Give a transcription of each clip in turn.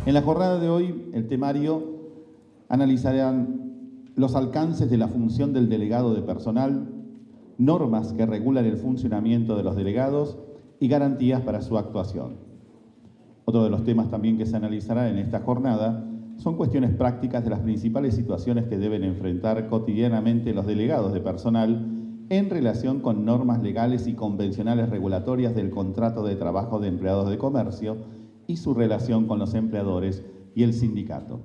En la jornada de hoy, el temario analizarán los alcances de la función del delegado de personal, normas que regulan el funcionamiento de los delegados y garantías para su actuación. Otro de los temas también que se analizará en esta jornada son cuestiones prácticas de las principales situaciones que deben enfrentar cotidianamente los delegados de personal en relación con normas legales y convencionales regulatorias del contrato de trabajo de empleados de comercio y su relación con los empleadores y el sindicato.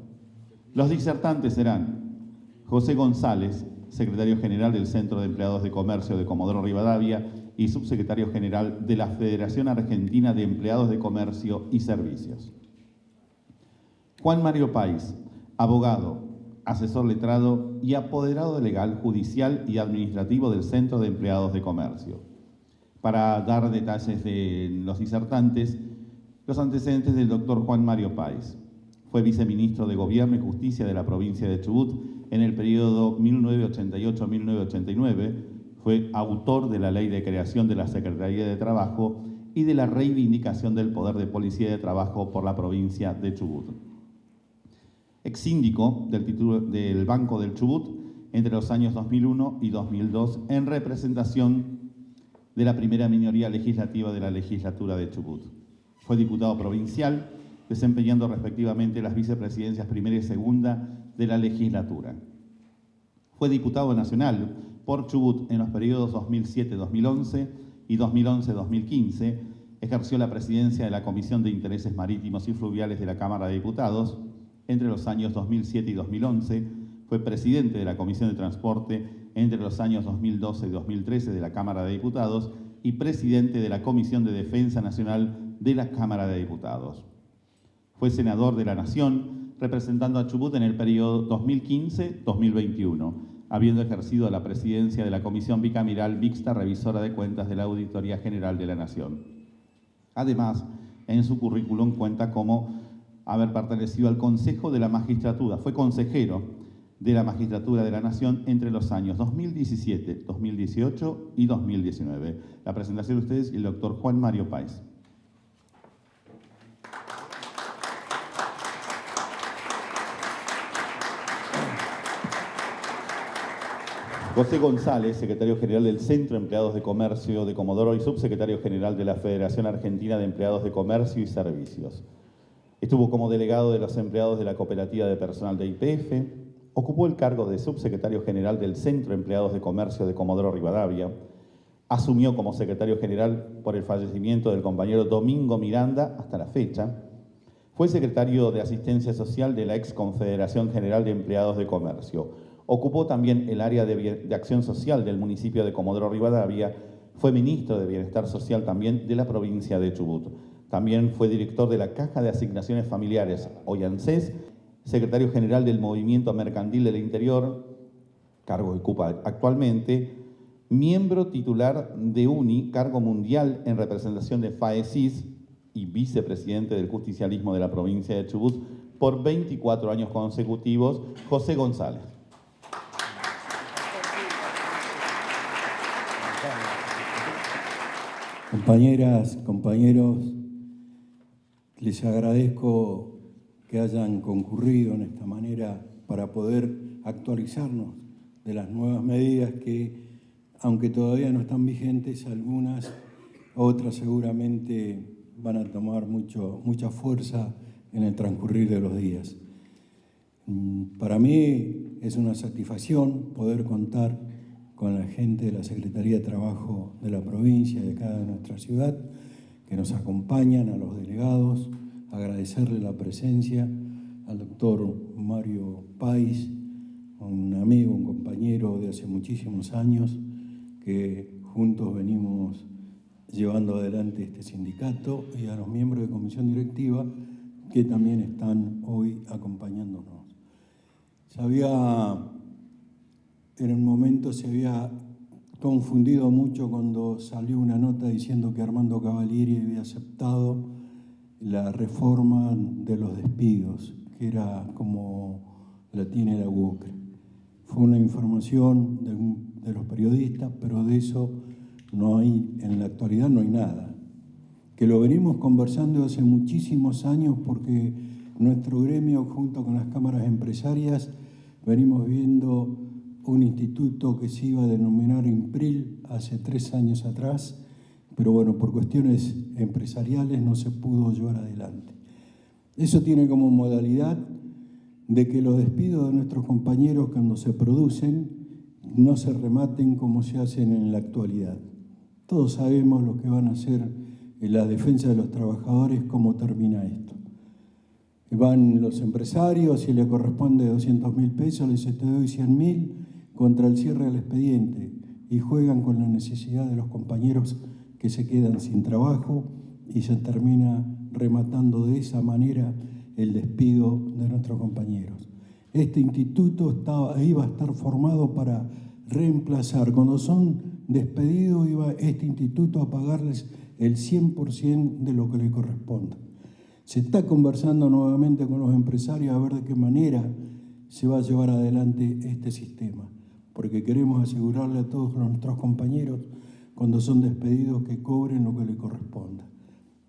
Los disertantes serán José González, secretario general del Centro de Empleados de Comercio de Comodoro Rivadavia y subsecretario general de la Federación Argentina de Empleados de Comercio y Servicios. Juan Mario Páez, abogado, asesor letrado y apoderado legal, judicial y administrativo del Centro de Empleados de Comercio. Para dar detalles de los disertantes, los antecedentes del doctor Juan Mario Páez. Fue viceministro de Gobierno y Justicia de la provincia de Chubut en el periodo 1988-1989, fue autor de la Ley de Creación de la Secretaría de Trabajo y de la reivindicación del poder de policía de trabajo por la provincia de Chubut. Ex síndico del Banco del Chubut entre los años 2001 y 2002 en representación de la primera minoría legislativa de la legislatura de Chubut. Fue diputado provincial, desempeñando respectivamente las vicepresidencias primera y segunda de la legislatura. Fue diputado nacional por Chubut en los periodos 2007-2011 y 2011-2015, ejerció la presidencia de la Comisión de Intereses Marítimos y Fluviales de la Cámara de Diputados. Entre los años 2007 y 2011, fue presidente de la Comisión de Transporte entre los años 2012 y 2013 de la Cámara de Diputados y presidente de la Comisión de Defensa Nacional de la Cámara de Diputados. Fue senador de la Nación, representando a Chubut en el periodo 2015-2021, habiendo ejercido la presidencia de la Comisión Bicameral Mixta Revisora de Cuentas de la Auditoría General de la Nación. Además, en su currículum cuenta como haber pertenecido al Consejo de la Magistratura. Fue consejero de la Magistratura de la Nación entre los años 2017, 2018 y 2019. La presentación de ustedes y el doctor Juan Mario Páez. José González, secretario general del Centro de Empleados de Comercio de Comodoro y subsecretario general de la Federación Argentina de Empleados de Comercio y Servicios. Estuvo como delegado de los empleados de la Cooperativa de Personal de YPF, ocupó el cargo de subsecretario general del Centro de Empleados de Comercio de Comodoro Rivadavia, asumió como secretario general por el fallecimiento del compañero Domingo Miranda hasta la fecha, fue secretario de Asistencia Social de la ex Confederación General de Empleados de Comercio, ocupó también el área de Acción Social del municipio de Comodoro Rivadavia, fue ministro de Bienestar Social también de la provincia de Chubut. También fue director de la Caja de Asignaciones Familiares, hoy ANSES, secretario general del Movimiento Mercantil del Interior, cargo que ocupa actualmente, miembro titular de UNI, cargo mundial en representación de FAECIS y vicepresidente del Justicialismo de la provincia de Chubut por 24 años consecutivos, José González. Compañeras, compañeros, les agradezco que hayan concurrido en esta manera para poder actualizarnos de las nuevas medidas que, aunque todavía no están vigentes, otras seguramente van a tomar mucha fuerza en el transcurrir de los días. Para mí es una satisfacción poder contar con la gente de la Secretaría de Trabajo de la provincia, de cada nuestra ciudad, que nos acompañan, a los delegados, agradecerle la presencia al doctor Mario Páez, un amigo, un compañero de hace muchísimos años, que juntos venimos llevando adelante este sindicato, y a los miembros de comisión directiva que también están hoy acompañándonos. En un momento se había confundido mucho cuando salió una nota diciendo que Armando Cavalieri había aceptado la reforma de los despidos, que era como la tiene la UOCRE. Fue una información de los periodistas, pero de eso no hay, en la actualidad no hay nada. Que lo venimos conversando hace muchísimos años porque nuestro gremio, junto con las cámaras empresarias, venimos viendo un instituto que se iba a denominar IMPRIL hace 3 años atrás, pero bueno, por cuestiones empresariales no se pudo llevar adelante. Eso tiene como modalidad de que los despidos de nuestros compañeros cuando se producen no se rematen como se hacen en la actualidad. Todos sabemos lo que van a hacer en la defensa de los trabajadores, cómo termina esto. Van los empresarios, si le corresponde 200.000 pesos, les te doy 100.000 contra el cierre del expediente y juegan con la necesidad de los compañeros que se quedan sin trabajo y se termina rematando de esa manera el despido de nuestros compañeros. Este instituto iba a estar formado para reemplazar. Cuando son despedidos, iba este instituto a pagarles el 100% de lo que le corresponda. Se está conversando nuevamente con los empresarios a ver de qué manera se va a llevar adelante este sistema, porque queremos asegurarle a todos nuestros compañeros, cuando son despedidos, que cobren lo que le corresponda.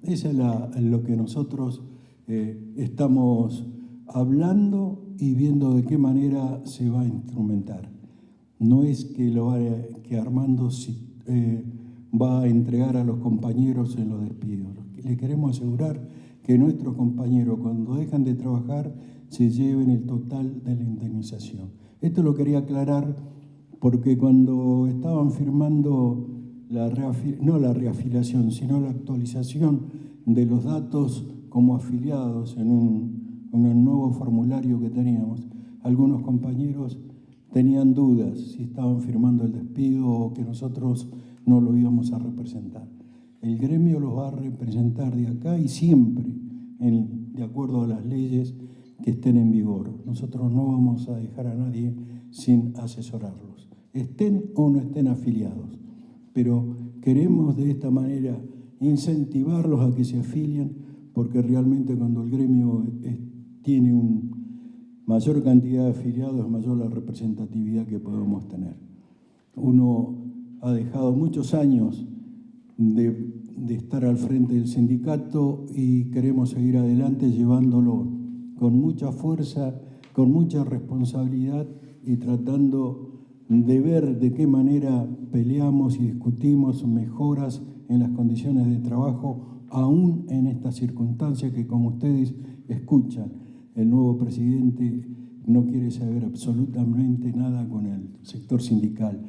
Esa es lo que nosotros estamos hablando y viendo de qué manera se va a instrumentar. No es que Armando va a entregar a los compañeros en los despidos. Le queremos asegurar que nuestros compañeros, cuando dejan de trabajar, se lleven el total de la indemnización. Esto lo quería aclarar porque cuando estaban firmando no la reafiliación, sino la actualización de los datos como afiliados en un nuevo formulario que teníamos, algunos compañeros tenían dudas si estaban firmando el despido o que nosotros no lo íbamos a representar. El gremio los va a representar de acá y siempre de acuerdo a las leyes que estén en vigor. Nosotros no vamos a dejar a nadie sin asesorarlos, estén o no estén afiliados. Pero queremos de esta manera incentivarlos a que se afilien, porque realmente cuando el gremio tiene una mayor cantidad de afiliados, es mayor la representatividad que podemos tener. Uno ha dejado muchos años de estar al frente del sindicato y queremos seguir adelante llevándolo con mucha fuerza, con mucha responsabilidad y tratando de ver de qué manera peleamos y discutimos mejoras en las condiciones de trabajo, aún en estas circunstancias que, como ustedes escuchan, el nuevo presidente no quiere saber absolutamente nada con el sector sindical.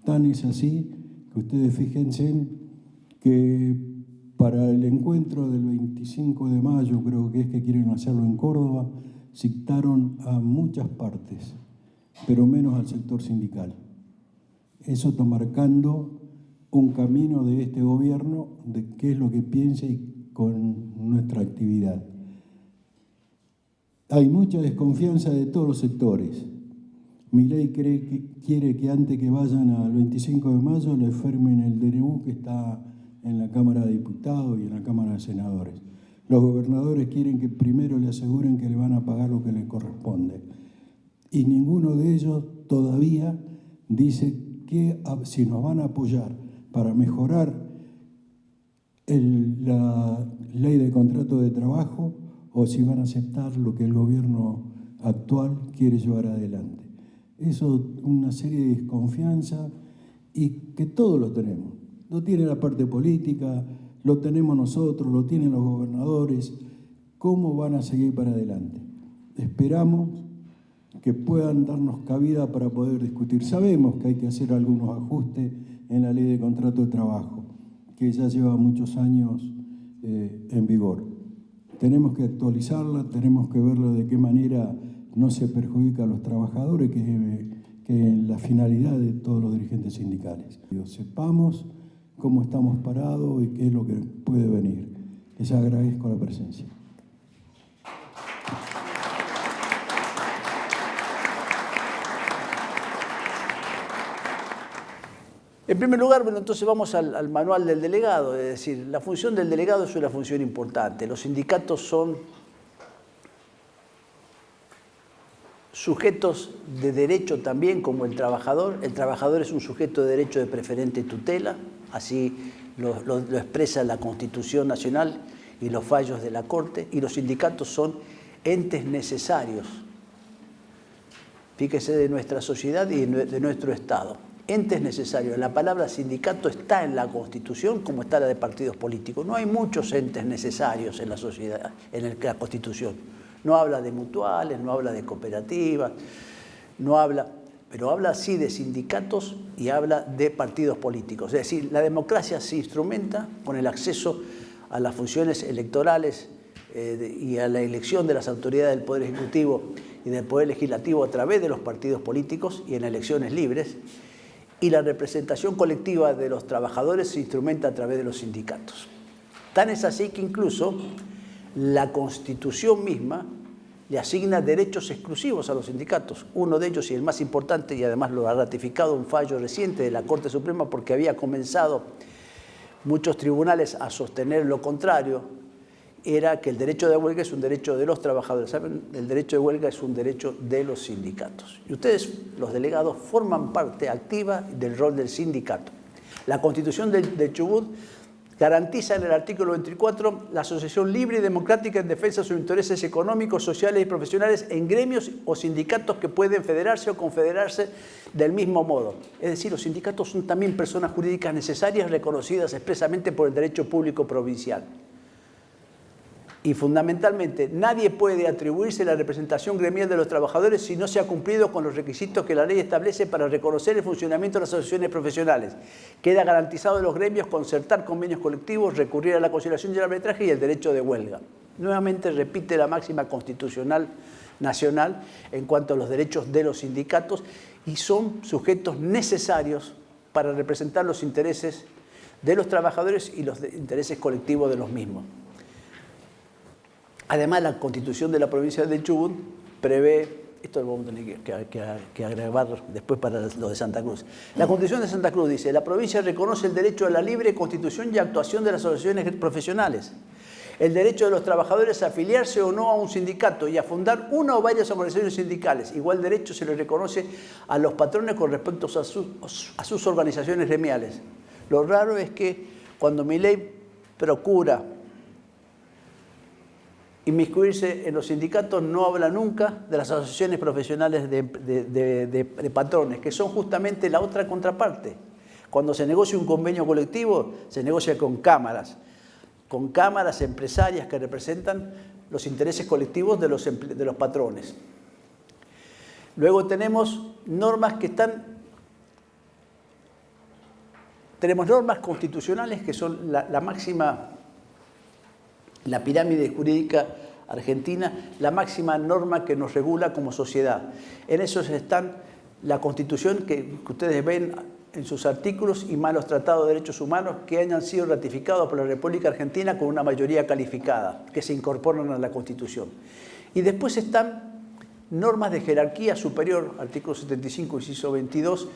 Tan es así que ustedes fíjense que para el encuentro del 25 de mayo, creo que es que quieren hacerlo en Córdoba, citaron a muchas partes, pero menos al sector sindical. Eso está marcando un camino de este gobierno de qué es lo que piensa y con nuestra actividad. Hay mucha desconfianza de todos los sectores. Milei quiere que antes que vayan al 25 de mayo le firmen el DNU que está en la Cámara de Diputados y en la Cámara de Senadores. Los gobernadores quieren que primero le aseguren que le van a pagar lo que le corresponde. Y ninguno de ellos todavía dice que si nos van a apoyar para mejorar la ley de contrato de trabajo o si van a aceptar lo que el gobierno actual quiere llevar adelante. Eso es una serie de desconfianza y que todos lo tenemos. Lo tiene la parte política, lo tenemos nosotros, lo tienen los gobernadores. ¿Cómo van a seguir para adelante? Esperamos que puedan darnos cabida para poder discutir. Sabemos que hay que hacer algunos ajustes en la ley de contrato de trabajo, que ya lleva muchos años en vigor. Tenemos que actualizarla, tenemos que verlo de qué manera no se perjudica a los trabajadores, que es la finalidad de todos los dirigentes sindicales. Sepamos cómo estamos parados y qué es lo que puede venir. Les agradezco la presencia. En primer lugar, bueno, entonces vamos al manual del delegado, es decir, la función del delegado es una función importante. Los sindicatos son sujetos de derecho también como el trabajador. El trabajador es un sujeto de derecho de preferente tutela, así lo expresa la Constitución Nacional y los fallos de la Corte, y los sindicatos son entes necesarios. Fíjese, de nuestra sociedad y de nuestro Estado. Entes necesarios. La palabra sindicato está en la Constitución como está la de partidos políticos. No hay muchos entes necesarios en la sociedad, en la Constitución. No habla de mutuales, no habla de cooperativas, pero habla sí de sindicatos y habla de partidos políticos. Es decir, la democracia se instrumenta con el acceso a las funciones electorales y a la elección de las autoridades del Poder Ejecutivo y del Poder Legislativo a través de los partidos políticos y en elecciones libres, y la representación colectiva de los trabajadores se instrumenta a través de los sindicatos. Tan es así que incluso la Constitución misma le asigna derechos exclusivos a los sindicatos. Uno de ellos, y el más importante, y además lo ha ratificado un fallo reciente de la Corte Suprema porque había comenzado muchos tribunales a sostener lo contrario, era que el derecho de huelga es un derecho de los trabajadores. ¿Saben? El derecho de huelga es un derecho de los sindicatos. Y ustedes, los delegados, forman parte activa del rol del sindicato. La Constitución de Chubut garantiza en el artículo 24 la asociación libre y democrática en defensa de sus intereses económicos, sociales y profesionales en gremios o sindicatos que pueden federarse o confederarse del mismo modo. Es decir, los sindicatos son también personas jurídicas necesarias reconocidas expresamente por el derecho público provincial. Y fundamentalmente, nadie puede atribuirse la representación gremial de los trabajadores si no se ha cumplido con los requisitos que la ley establece para reconocer el funcionamiento de las asociaciones profesionales. Queda garantizado en los gremios concertar convenios colectivos, recurrir a la conciliación y el arbitraje y el derecho de huelga. Nuevamente repite la máxima constitucional nacional en cuanto a los derechos de los sindicatos y son sujetos necesarios para representar los intereses de los trabajadores y los intereses colectivos de los mismos. Además, la Constitución de la provincia de Chubut prevé, esto lo vamos a tener que agregar después para lo de Santa Cruz. La Constitución de Santa Cruz dice: la provincia reconoce el derecho a la libre constitución y actuación de las asociaciones profesionales, el derecho de los trabajadores a afiliarse o no a un sindicato y a fundar una o varias organizaciones sindicales. Igual derecho se le reconoce a los patrones con respecto a sus organizaciones gremiales. Lo raro es que cuando Milei procura inmiscuirse en los sindicatos, no habla nunca de las asociaciones profesionales de patrones, que son justamente la otra contraparte. Cuando se negocia un convenio colectivo, se negocia con cámaras empresarias que representan los intereses colectivos de los patrones. Luego tenemos normas tenemos normas constitucionales que son la máxima, la pirámide jurídica argentina, la máxima norma que nos regula como sociedad. En eso están la Constitución que ustedes ven en sus artículos y más los tratados de derechos humanos que hayan sido ratificados por la República Argentina con una mayoría calificada, que se incorporan a la Constitución. Y después están normas de jerarquía superior, artículo 75, inciso 22,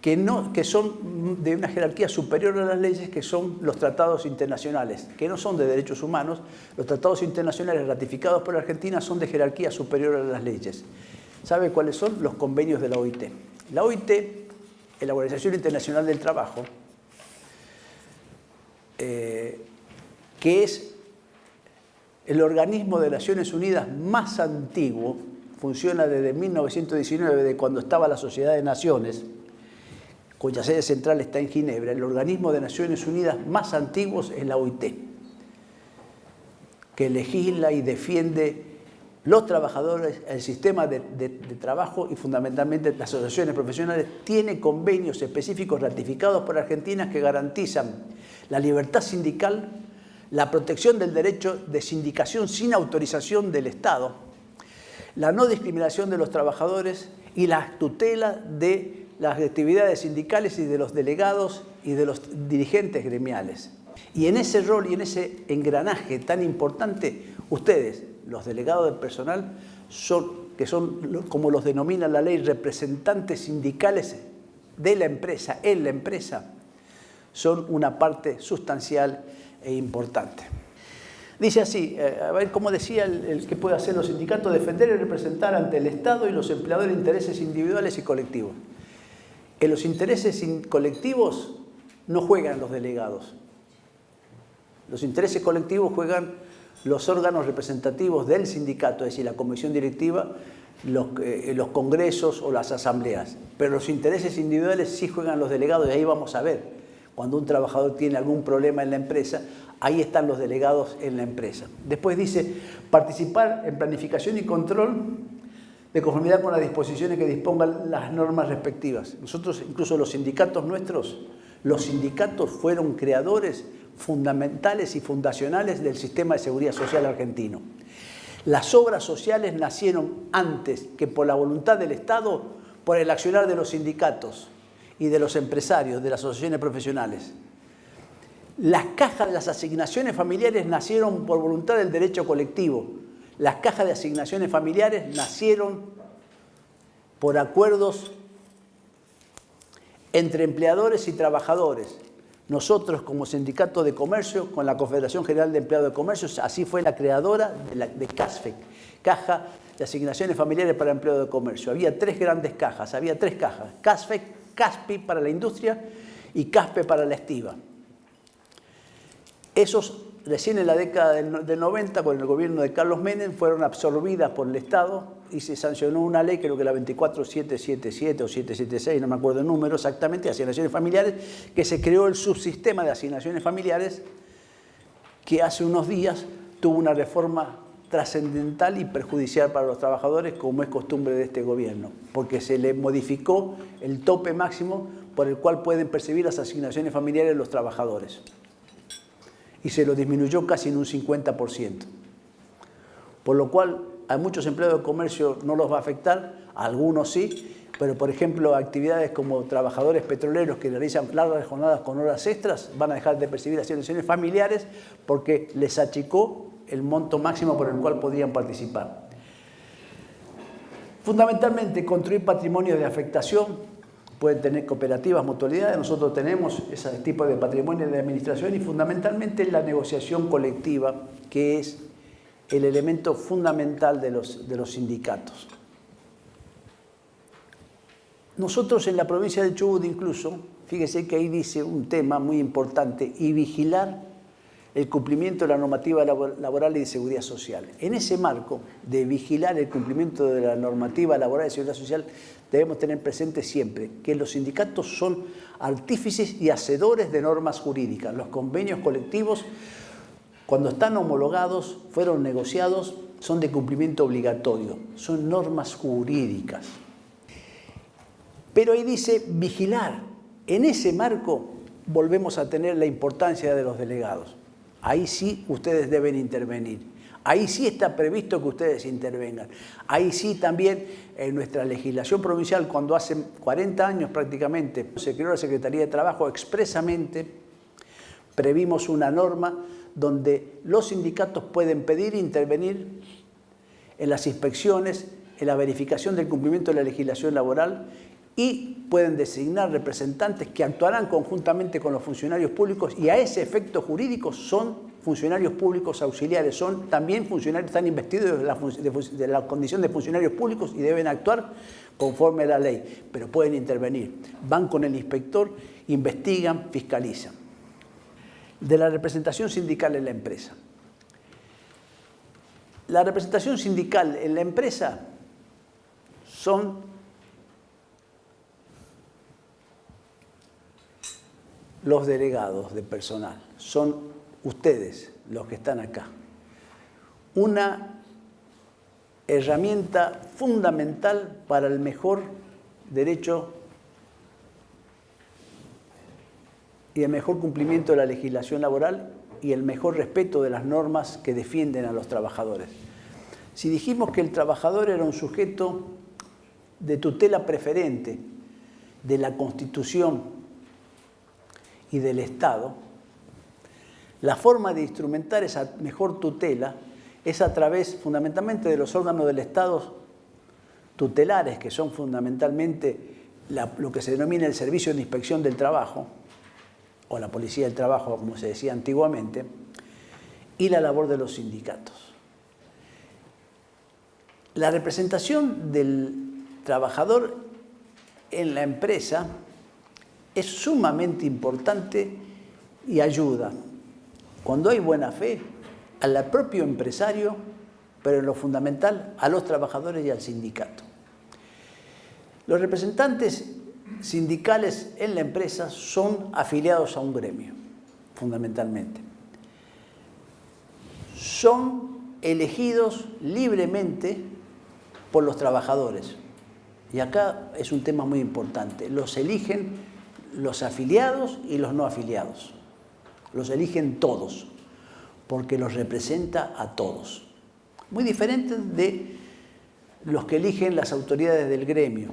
que son de una jerarquía superior a las leyes, que son los tratados internacionales, que no son de derechos humanos. Los tratados internacionales ratificados por la Argentina son de jerarquía superior a las leyes. ¿Sabe cuáles son? Los convenios de la OIT. La OIT, la Organización Internacional del Trabajo, que es el organismo de Naciones Unidas más antiguo, funciona desde 1919, de cuando estaba la Sociedad de Naciones, cuya sede central está en Ginebra. El organismo de Naciones Unidas más antiguo es la OIT, que legisla y defiende los trabajadores, el sistema de trabajo y fundamentalmente las asociaciones profesionales. Tiene convenios específicos ratificados por Argentina que garantizan la libertad sindical, la protección del derecho de sindicación sin autorización del Estado, la no discriminación de los trabajadores y la tutela de las actividades sindicales y de los delegados y de los dirigentes gremiales. Y en ese rol y en ese engranaje tan importante, ustedes, los delegados del personal, que son, como los denomina la ley, representantes sindicales de la empresa, en la empresa, son una parte sustancial e importante. Dice así, a ver cómo decía el que puede hacer los sindicatos: defender y representar ante el Estado y los empleadores intereses individuales y colectivos. En los intereses colectivos no juegan los delegados. Los intereses colectivos juegan los órganos representativos del sindicato, es decir, la comisión directiva, los congresos o las asambleas. Pero los intereses individuales sí juegan los delegados, y ahí vamos a ver. Cuando un trabajador tiene algún problema en la empresa, ahí están los delegados en la empresa. Después dice, participar en planificación y control de conformidad con las disposiciones que dispongan las normas respectivas. Nosotros, incluso los sindicatos nuestros, los sindicatos fueron creadores fundamentales y fundacionales del sistema de seguridad social argentino. Las obras sociales nacieron antes que por la voluntad del Estado, por el accionar de los sindicatos y de los empresarios, de las asociaciones profesionales. Las cajas de las asignaciones familiares nacieron por voluntad del derecho colectivo. Las cajas de asignaciones familiares nacieron por acuerdos entre empleadores y trabajadores. Nosotros, como Sindicato de Comercio, con la Confederación General de Empleados de Comercio, así fue la creadora de CASFEC, Caja de Asignaciones Familiares para Empleados de Comercio. Había tres grandes cajas, CASFEC, CASPI para la industria y CASPE para la estiva. Esos, recién en la década del 90, con el gobierno de Carlos Menem, fueron absorbidas por el Estado y se sancionó una ley, creo que la 24777 o 776, no me acuerdo el número exactamente, de asignaciones familiares, que se creó el subsistema de asignaciones familiares, que hace unos días tuvo una reforma trascendental y perjudicial para los trabajadores, como es costumbre de este gobierno, porque se le modificó el tope máximo por el cual pueden percibir las asignaciones familiares los trabajadores. Y se lo disminuyó casi en un 50%. Por lo cual a muchos empleados de comercio no los va a afectar, a algunos sí, pero por ejemplo actividades como trabajadores petroleros que realizan largas jornadas con horas extras van a dejar de percibir asignaciones familiares porque les achicó el monto máximo por el cual podían participar. Fundamentalmente, construir patrimonios de afectación. Pueden tener cooperativas, mutualidades, nosotros tenemos ese tipo de patrimonio de administración y fundamentalmente la negociación colectiva, que es el elemento fundamental de los sindicatos. Nosotros en la provincia de Chubut incluso, fíjese que ahí dice un tema muy importante, y vigilar el cumplimiento de la normativa laboral y de seguridad social. En ese marco de vigilar el cumplimiento de la normativa laboral y de seguridad social, debemos tener presente siempre que los sindicatos son artífices y hacedores de normas jurídicas. Los convenios colectivos, cuando están homologados, fueron negociados, son de cumplimiento obligatorio, son normas jurídicas. Pero ahí dice vigilar. En ese marco volvemos a tener la importancia de los delegados. Ahí sí ustedes deben intervenir. Ahí sí está previsto que ustedes intervengan. Ahí sí también en nuestra legislación provincial, cuando hace 40 años prácticamente se creó la Secretaría de Trabajo, expresamente previmos una norma donde los sindicatos pueden pedir intervenir en las inspecciones, en la verificación del cumplimiento de la legislación laboral y pueden designar representantes que actuarán conjuntamente con los funcionarios públicos y a ese efecto jurídico son funcionarios públicos auxiliares, son también funcionarios, están investidos de la condición de funcionarios públicos y deben actuar conforme a la ley, pero pueden intervenir. Van con el inspector, investigan, fiscalizan. De la representación sindical en la empresa. La representación sindical en la empresa son los delegados de personal, son ustedes los que están acá. Una herramienta fundamental para el mejor derecho y el mejor cumplimiento de la legislación laboral y el mejor respeto de las normas que defienden a los trabajadores. Si dijimos que el trabajador era un sujeto de tutela preferente de la Constitución y del Estado, la forma de instrumentar esa mejor tutela es a través fundamentalmente de los órganos del Estado tutelares, que son fundamentalmente lo que se denomina el Servicio de Inspección del Trabajo, o la Policía del Trabajo, como se decía antiguamente, y la labor de los sindicatos. La representación del trabajador en la empresa es sumamente importante y ayuda. Cuando hay buena fe, al propio empresario, pero en lo fundamental a los trabajadores y al sindicato. Los representantes sindicales en la empresa son afiliados a un gremio, fundamentalmente. Son elegidos libremente por los trabajadores. Y acá es un tema muy importante. Los eligen los afiliados y los no afiliados. Los eligen todos, porque los representa a todos. Muy diferente de los que eligen las autoridades del gremio.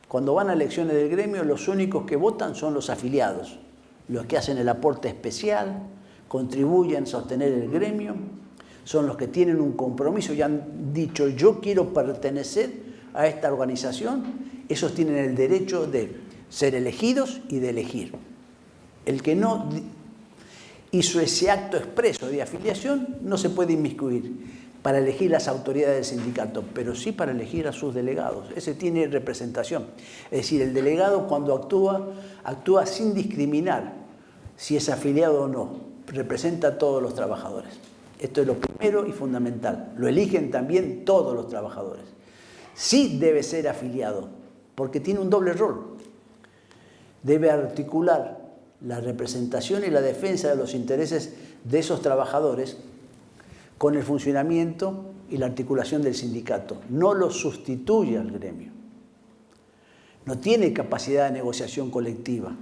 Cuando van a elecciones del gremio, los únicos que votan son los afiliados, los que hacen el aporte especial, contribuyen a sostener el gremio, son los que tienen un compromiso y han dicho yo quiero pertenecer a esta organización. Esos tienen el derecho de ser elegidos y de elegir. El que no hizo ese acto expreso de afiliación no se puede inmiscuir para elegir las autoridades del sindicato, pero sí para elegir a sus delegados. Ese tiene representación. Es decir, el delegado cuando actúa sin discriminar si es afiliado o no, representa a todos los trabajadores. Esto es lo primero y fundamental. Lo eligen también todos los trabajadores. Sí debe ser afiliado, porque tiene un doble rol. Debe articular la representación y la defensa de los intereses de esos trabajadores con el funcionamiento y la articulación del sindicato. No lo sustituye al gremio. No tiene capacidad de negociación colectiva.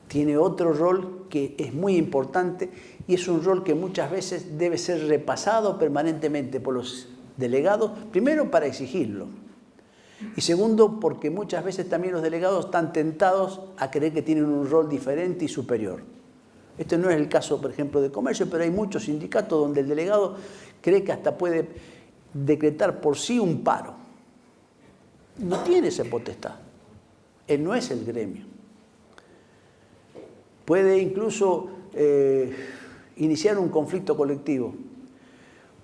Tiene otro rol que es muy importante y es un rol que muchas veces debe ser repasado permanentemente por los delegados, primero para exigirlo y segundo porque muchas veces también los delegados están tentados a creer que tienen un rol diferente y superior. Este no es el caso, por ejemplo, de comercio, pero hay muchos sindicatos donde el delegado cree que hasta puede decretar por sí un paro. No tiene esa potestad. Él no es el gremio. Puede incluso iniciar un conflicto colectivo.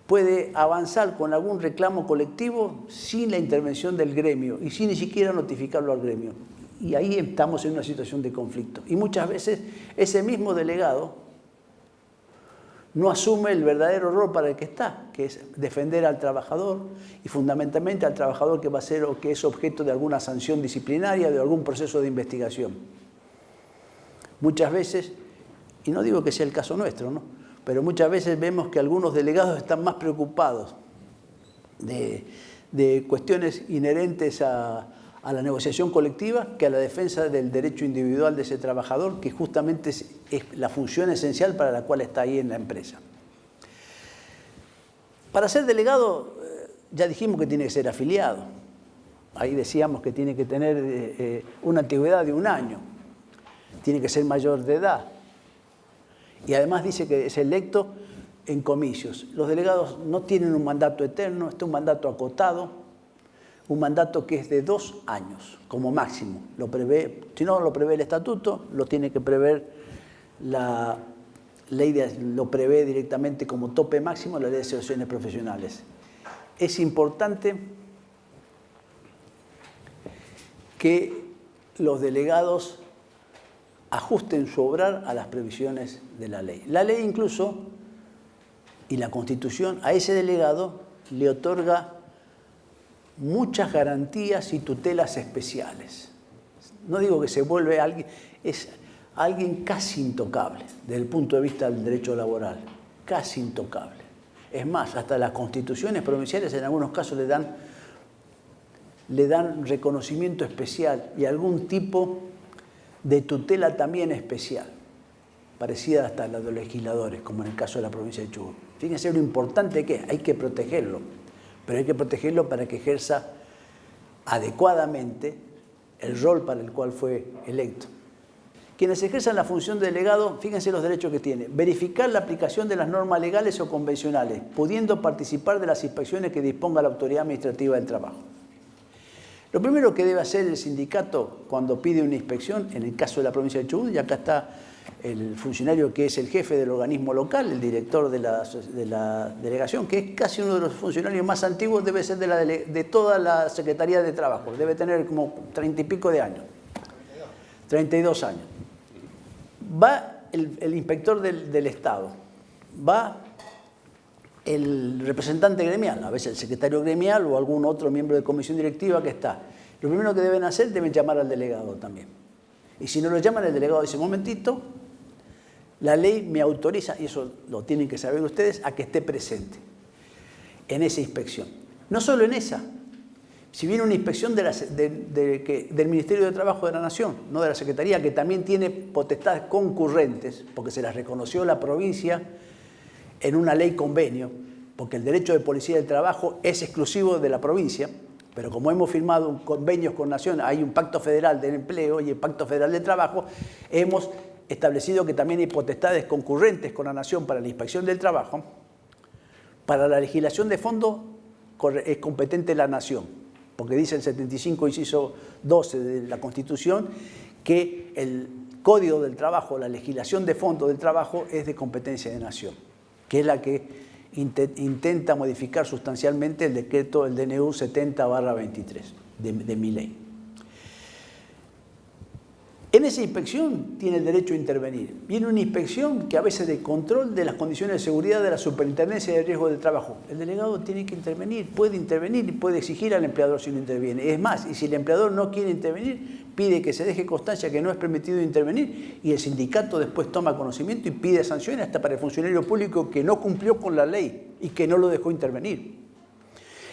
Puede avanzar con algún reclamo colectivo sin la intervención del gremio y sin ni siquiera notificarlo al gremio. Y ahí estamos en una situación de conflicto. Y muchas veces ese mismo delegado no asume el verdadero rol para el que está, que es defender al trabajador y fundamentalmente al trabajador que va a ser o que es objeto de alguna sanción disciplinaria, de algún proceso de investigación. Muchas veces, y no digo que sea el caso nuestro, ¿no? Pero muchas veces vemos que algunos delegados están más preocupados de cuestiones inherentes a la negociación colectiva que a la defensa del derecho individual de ese trabajador, que justamente es la función esencial para la cual está ahí en la empresa. Para ser delegado, ya dijimos que tiene que ser afiliado. Ahí decíamos que tiene que tener una antigüedad de 1 año. Tiene que ser mayor de edad. Y además dice que es electo en comicios. Los delegados no tienen un mandato eterno, es un mandato acotado. Un mandato que es de 2 años, como máximo. Lo prevé, si no lo prevé el estatuto, lo tiene que prever la ley, lo prevé directamente como tope máximo la ley de asociaciones profesionales. Es importante que los delegados ajusten su obrar a las previsiones de la ley. La ley incluso, y la Constitución, a ese delegado le otorga muchas garantías y tutelas especiales. No digo que se vuelve alguien, es alguien casi intocable desde el punto de vista del derecho laboral, casi intocable. Es más, hasta las constituciones provinciales en algunos casos le dan reconocimiento especial y algún tipo de tutela también especial, parecida hasta la de los legisladores, como en el caso de la provincia de Chubut. Fíjense lo importante que es, hay que protegerlo. Pero hay que protegerlo para que ejerza adecuadamente el rol para el cual fue electo. Quienes ejerzan la función de delegado, fíjense los derechos que tiene. Verificar la aplicación de las normas legales o convencionales, pudiendo participar de las inspecciones que disponga la autoridad administrativa del trabajo. Lo primero que debe hacer el sindicato cuando pide una inspección, en el caso de la provincia de Chubut, y acá está el funcionario que es el jefe del organismo local, el director de la delegación, que es casi uno de los funcionarios más antiguos, debe ser de toda la Secretaría de Trabajo, debe tener como 30 y pico de años, 32 años. Va el inspector del Estado va el representante gremial, a veces el secretario gremial o algún otro miembro de comisión directiva que está. Lo primero que deben hacer, deben llamar al delegado también. Y si no lo llaman, el delegado dice, un momentito, la ley me autoriza, y eso lo tienen que saber ustedes, a que esté presente en esa inspección. No solo en esa, si viene una inspección del Ministerio de Trabajo de la Nación, no de la Secretaría, que también tiene potestades concurrentes, porque se las reconoció la provincia en una ley convenio, porque el derecho de policía del trabajo es exclusivo de la provincia, pero como hemos firmado convenios con Nación, hay un pacto federal del empleo y el pacto federal del trabajo, hemos establecido que también hay potestades concurrentes con la Nación para la inspección del trabajo. Para la legislación de fondo es competente la Nación, porque dice el 75, inciso 12 de la Constitución, que el Código del Trabajo, la legislación de fondo del trabajo, es de competencia de Nación, que es la que intenta modificar sustancialmente el decreto, el DNU 70/23 de mi ley. En esa inspección tiene el derecho a intervenir. Viene una inspección que a veces de control de las condiciones de seguridad de la Superintendencia de Riesgo del Trabajo. El delegado tiene que intervenir y puede exigir al empleador si no interviene. Es más, y si el empleador no quiere intervenir, pide que se deje constancia que no es permitido intervenir y el sindicato después toma conocimiento y pide sanciones hasta para el funcionario público que no cumplió con la ley y que no lo dejó intervenir.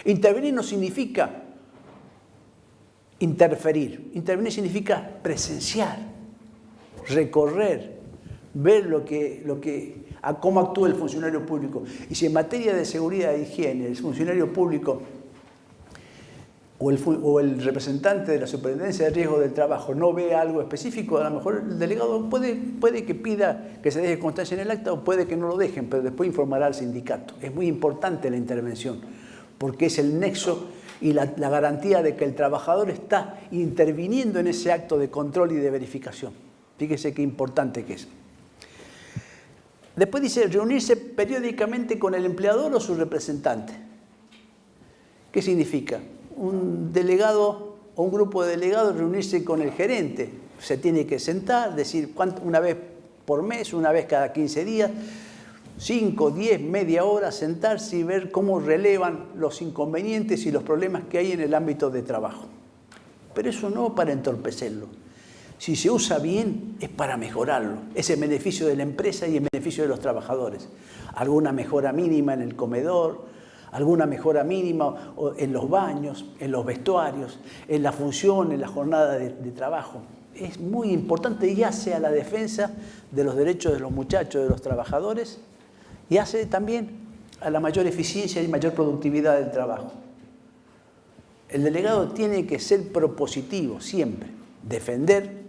Intervenir no significa interferir. Intervenir significa presenciar, recorrer, ver cómo actúa el funcionario público. Y si en materia de seguridad e higiene el funcionario público o el representante de la Superintendencia de Riesgo del Trabajo no ve algo específico, a lo mejor el delegado puede que pida que se deje constancia en el acta o puede que no lo dejen, pero después informará al sindicato. Es muy importante la intervención, porque es el nexo y la garantía de que el trabajador está interviniendo en ese acto de control y de verificación. Fíjese qué importante que es. Después dice reunirse periódicamente con el empleador o su representante. ¿Qué significa? Un delegado o un grupo de delegados reunirse con el gerente. Se tiene que sentar, decir una vez por mes, una vez cada 15 días, 5, 10, media hora, sentarse y ver cómo relevan los inconvenientes y los problemas que hay en el ámbito de trabajo. Pero eso no para entorpecerlo. Si se usa bien, es para mejorarlo. Es en beneficio de la empresa y en beneficio de los trabajadores. Alguna mejora mínima en el comedor, alguna mejora mínima en los baños, en los vestuarios, en la función, en la jornada de trabajo. Es muy importante y hace a la defensa de los derechos de los muchachos, de los trabajadores, y hace también a la mayor eficiencia y mayor productividad del trabajo. El delegado tiene que ser propositivo siempre, defender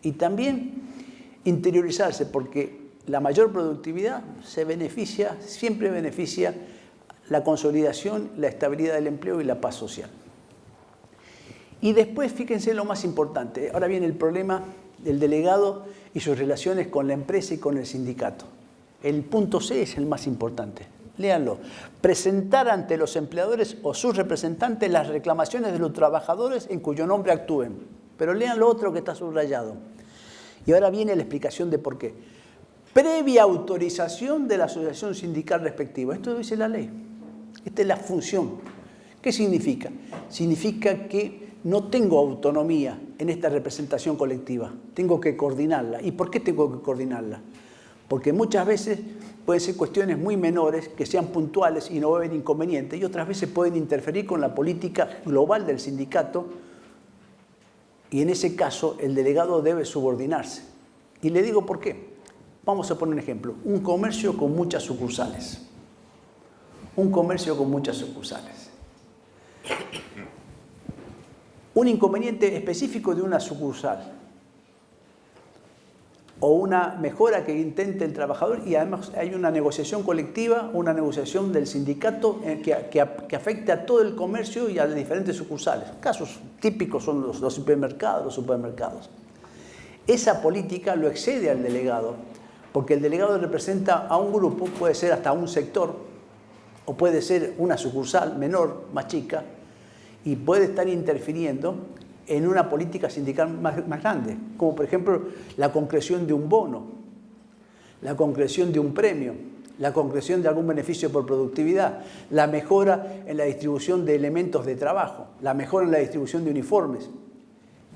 y también interiorizarse, porque la mayor productividad siempre beneficia la consolidación, la estabilidad del empleo y la paz social. Y después, fíjense lo más importante, ahora viene el problema del delegado y sus relaciones con la empresa y con el sindicato. El punto C es el más importante. Léanlo. Presentar ante los empleadores o sus representantes las reclamaciones de los trabajadores en cuyo nombre actúen. Pero lean lo otro que está subrayado. Y ahora viene la explicación de por qué. Previa autorización de la asociación sindical respectiva. Esto dice la ley. Esta es la función. ¿Qué significa? Significa que no tengo autonomía en esta representación colectiva. Tengo que coordinarla. ¿Y por qué tengo que coordinarla? Porque muchas veces pueden ser cuestiones muy menores, que sean puntuales y no va a haber inconveniente, y otras veces pueden interferir con la política global del sindicato, y en ese caso el delegado debe subordinarse. Y le digo por qué. Vamos a poner un ejemplo. Un comercio con muchas sucursales. Un comercio con muchas sucursales. Un inconveniente específico de una sucursal o una mejora que intente el trabajador, y además hay una negociación colectiva, una negociación del sindicato que afecte a todo el comercio y a las diferentes sucursales. Casos típicos son los supermercados. Esa política lo excede al delegado, porque el delegado representa a un grupo, puede ser hasta un sector, o puede ser una sucursal menor, más chica, y puede estar interfiriendo en una política sindical más grande, como por ejemplo la concreción de un bono, la concreción de un premio, la concreción de algún beneficio por productividad, la mejora en la distribución de elementos de trabajo, la mejora en la distribución de uniformes.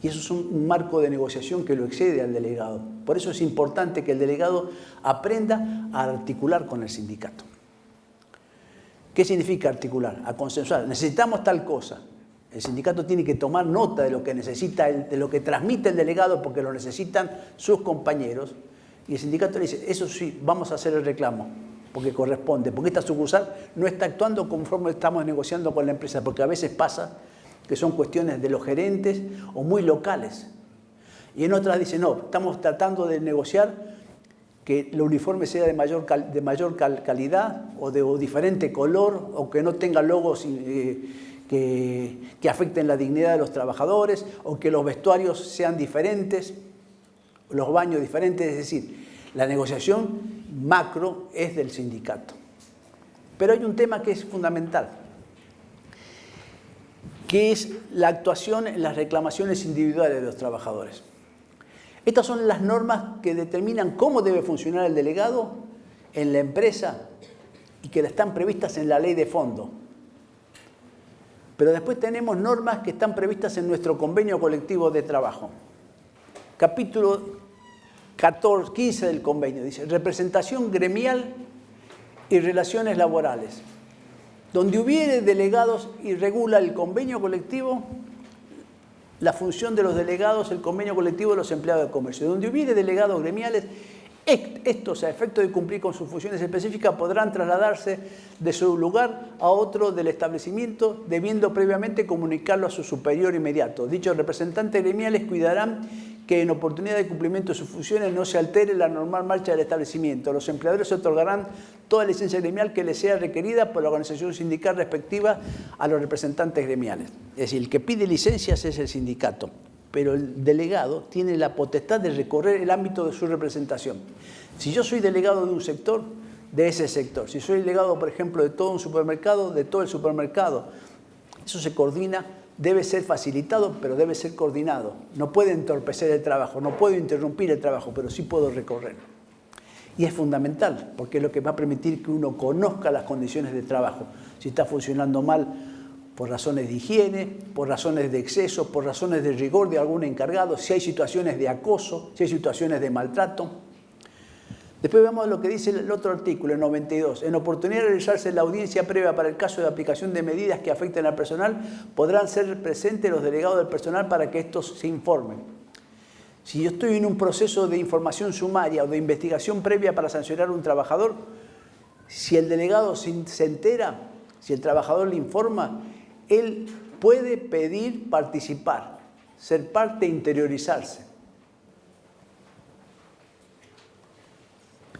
Y eso es un marco de negociación que lo excede al delegado. Por eso es importante que el delegado aprenda a articular con el sindicato. ¿Qué significa articular? A consensuar. Necesitamos tal cosa. El sindicato tiene que tomar nota de lo que necesita, de lo que transmite el delegado, porque lo necesitan sus compañeros. Y el sindicato le dice, eso sí, vamos a hacer el reclamo, porque corresponde, porque esta sucursal no está actuando conforme estamos negociando con la empresa, porque a veces pasa que son cuestiones de los gerentes o muy locales. Y en otras dicen, no, estamos tratando de negociar que el uniforme sea de mayor calidad o de diferente color, o que no tenga logos que afecten la dignidad de los trabajadores, o que los vestuarios sean diferentes, los baños diferentes. Es decir, la negociación macro es del sindicato. Pero hay un tema que es fundamental, que es la actuación en las reclamaciones individuales de los trabajadores. Estas son las normas que determinan cómo debe funcionar el delegado en la empresa y que están previstas en la ley de fondo. Pero después tenemos normas que están previstas en nuestro convenio colectivo de trabajo. Capítulo 15 del convenio dice, representación gremial y relaciones laborales. Donde hubiere delegados y regula el convenio colectivo, la función de los delegados, el convenio colectivo de los empleados de comercio. Donde hubiere delegados gremiales, estos, a efecto de cumplir con sus funciones específicas, podrán trasladarse de su lugar a otro del establecimiento, debiendo previamente comunicarlo a su superior inmediato. Dichos representantes gremiales cuidarán que en oportunidad de cumplimiento de sus funciones no se altere la normal marcha del establecimiento. Los empleadores se otorgarán toda licencia gremial que les sea requerida por la organización sindical respectiva a los representantes gremiales. Es decir, el que pide licencias es el sindicato, pero el delegado tiene la potestad de recorrer el ámbito de su representación. Si yo soy delegado de un sector, de ese sector. Si soy delegado, por ejemplo, de todo un supermercado, de todo el supermercado. Eso se coordina. Debe ser facilitado, pero debe ser coordinado. No puede entorpecer el trabajo, no puedo interrumpir el trabajo, pero sí puedo recorrerlo. Y es fundamental, porque es lo que va a permitir que uno conozca las condiciones de trabajo. Si está funcionando mal por razones de higiene, por razones de exceso, por razones de rigor de algún encargado, si hay situaciones de acoso, si hay situaciones de maltrato. Después vemos lo que dice el otro artículo, el 92. En oportunidad de realizarse la audiencia previa para el caso de aplicación de medidas que afecten al personal, podrán ser presentes los delegados del personal para que estos se informen. Si yo estoy en un proceso de información sumaria o de investigación previa para sancionar a un trabajador, si el delegado se entera, si el trabajador le informa, él puede pedir participar, ser parte e interiorizarse.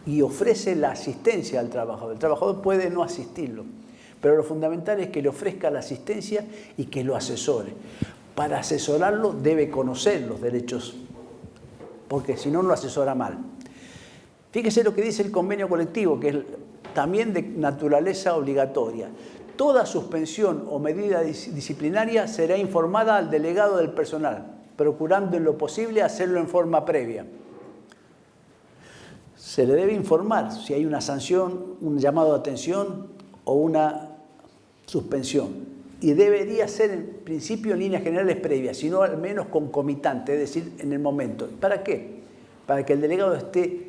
Y ofrece la asistencia al trabajador. El trabajador puede no asistirlo, pero lo fundamental es que le ofrezca la asistencia y que lo asesore. Para asesorarlo debe conocer los derechos, porque si no, lo asesora mal. Fíjese lo que dice el convenio colectivo, que es también de naturaleza obligatoria. Toda suspensión o medida disciplinaria será informada al delegado del personal, procurando en lo posible hacerlo en forma previa. Se le debe informar si hay una sanción, un llamado de atención o una suspensión. Y debería ser, en principio, en líneas generales previas, sino al menos concomitante, es decir, en el momento. ¿Para qué? Para que el delegado esté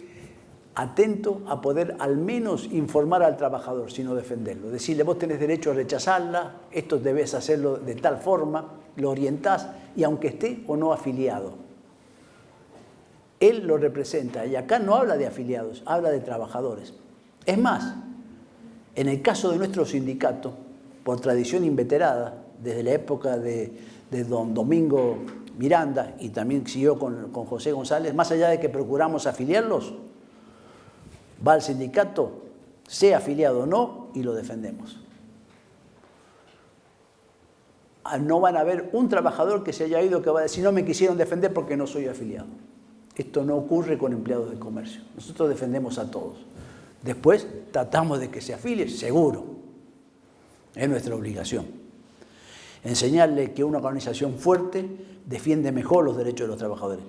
atento a poder al menos informar al trabajador, sino defenderlo. Decirle, vos tenés derecho a rechazarla, esto debes hacerlo de tal forma, lo orientás, y aunque esté o no afiliado. Él lo representa, y acá no habla de afiliados, habla de trabajadores. Es más, en el caso de nuestro sindicato, por tradición inveterada, desde la época de don Domingo Miranda, y también siguió con José González, más allá de que procuramos afiliarlos, va al sindicato, sea afiliado o no, y lo defendemos. No van a haber un trabajador que se haya ido que va a decir, no me quisieron defender porque no soy afiliado. Esto no ocurre con empleados de comercio. Nosotros defendemos a todos. Después tratamos de que se afilie, seguro. Es nuestra obligación. Enseñarle que una organización fuerte defiende mejor los derechos de los trabajadores.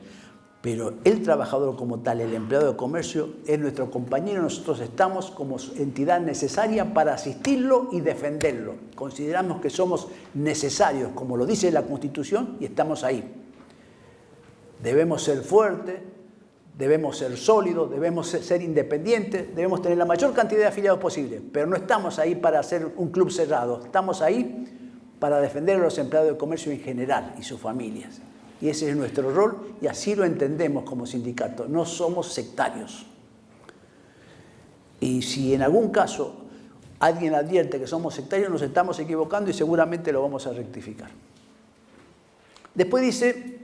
Pero el trabajador como tal, el empleado de comercio, es nuestro compañero. Nosotros estamos como entidad necesaria para asistirlo y defenderlo. Consideramos que somos necesarios, como lo dice la Constitución, y estamos ahí. Debemos ser fuertes, debemos ser sólidos, debemos ser independientes, debemos tener la mayor cantidad de afiliados posible, pero no estamos ahí para hacer un club cerrado, estamos ahí para defender a los empleados de comercio en general y sus familias. Y ese es nuestro rol y así lo entendemos como sindicato. No somos sectarios. Y si en algún caso alguien advierte que somos sectarios, nos estamos equivocando y seguramente lo vamos a rectificar. Después dice,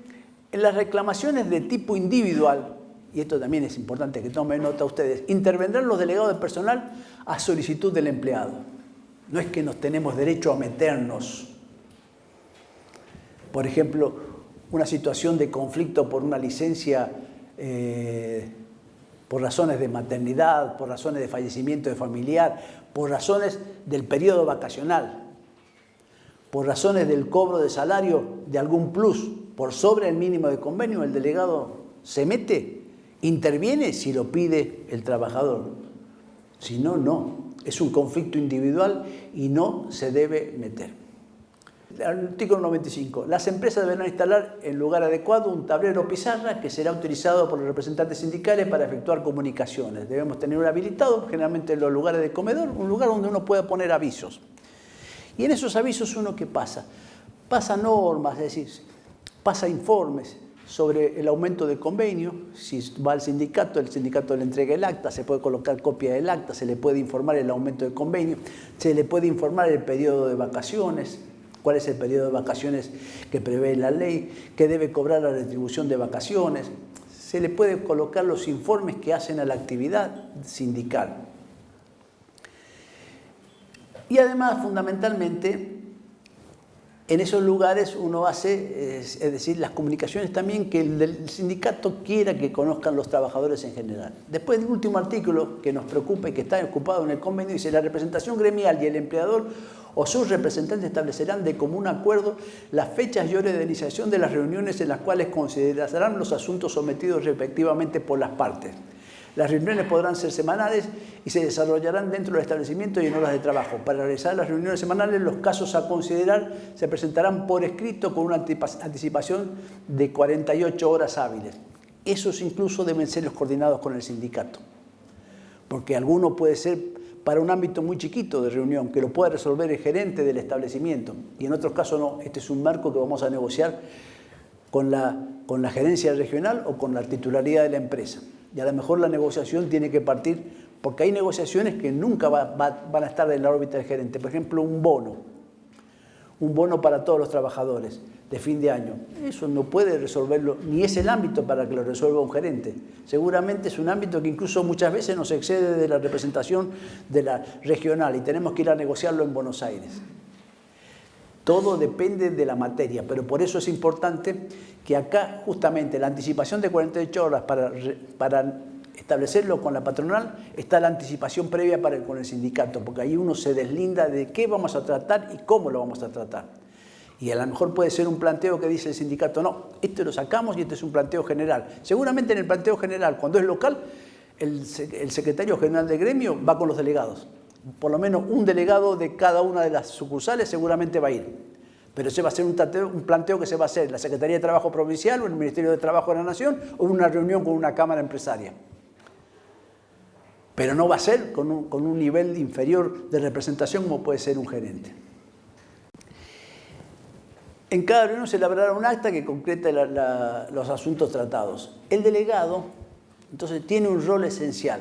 en las reclamaciones de tipo individual, y esto también es importante que tomen nota ustedes, intervendrán los delegados de personal a solicitud del empleado. No es que nos tenemos derecho a meternos. Por ejemplo, una situación de conflicto por una licencia por razones de maternidad, por razones de fallecimiento de familiar, por razones del periodo vacacional, por razones del cobro de salario de algún plus por sobre el mínimo de convenio, el delegado se mete, interviene si lo pide el trabajador. Si no, no. Es un conflicto individual y no se debe meter. Artículo 95. Las empresas deberán instalar en lugar adecuado un tablero o pizarra que será utilizado por los representantes sindicales para efectuar comunicaciones. Debemos tener un habilitado, generalmente en los lugares de comedor, un lugar donde uno pueda poner avisos. Y en esos avisos uno ¿qué pasa? Pasa normas, es decir, pasa informes sobre el aumento de convenio. Si va al sindicato, el sindicato le entrega el acta, se puede colocar copia del acta, se le puede informar el aumento de convenio, se le puede informar el periodo de vacaciones, cuál es el periodo de vacaciones que prevé la ley, que debe cobrar la retribución de vacaciones. Se le puede colocar los informes que hacen a la actividad sindical. Y además, fundamentalmente, en esos lugares uno hace, es decir, las comunicaciones también que el sindicato quiera que conozcan los trabajadores en general. Después del último artículo que nos preocupa y que está ocupado en el convenio, dice: la representación gremial y el empleador o sus representantes establecerán de común acuerdo las fechas y horas de iniciación de las reuniones en las cuales considerarán los asuntos sometidos respectivamente por las partes. Las reuniones podrán ser semanales y se desarrollarán dentro del establecimiento y en horas de trabajo. Para realizar las reuniones semanales, los casos a considerar se presentarán por escrito con una anticipación de 48 horas hábiles. Esos incluso deben ser los coordinados con el sindicato, porque alguno puede ser para un ámbito muy chiquito de reunión, que lo pueda resolver el gerente del establecimiento, y en otros casos no. Este es un marco que vamos a negociar con la gerencia regional o con la titularidad de la empresa. Y a lo mejor la negociación tiene que partir, porque hay negociaciones que nunca van a estar en la órbita del gerente. Por ejemplo, un bono para todos los trabajadores de fin de año. Eso no puede resolverlo, ni es el ámbito para que lo resuelva un gerente. Seguramente es un ámbito que incluso muchas veces nos excede de la representación de la regional y tenemos que ir a negociarlo en Buenos Aires. Todo depende de la materia, pero por eso es importante que acá justamente la anticipación de 48 horas para establecerlo con la patronal está la anticipación previa con el sindicato, porque ahí uno se deslinda de qué vamos a tratar y cómo lo vamos a tratar. Y a lo mejor puede ser un planteo que dice el sindicato: no, este lo sacamos y este es un planteo general. Seguramente en el planteo general, cuando es local, el secretario general del gremio va con los delegados. Por lo menos un delegado de cada una de las sucursales seguramente va a ir. Pero ese va a ser un planteo que se va a hacer en la Secretaría de Trabajo Provincial o en el Ministerio de Trabajo de la Nación o en una reunión con una cámara empresaria. Pero no va a ser con un nivel inferior de representación como puede ser un gerente. En cada reunión se elaborará un acta que concrete los asuntos tratados. El delegado, entonces, tiene un rol esencial.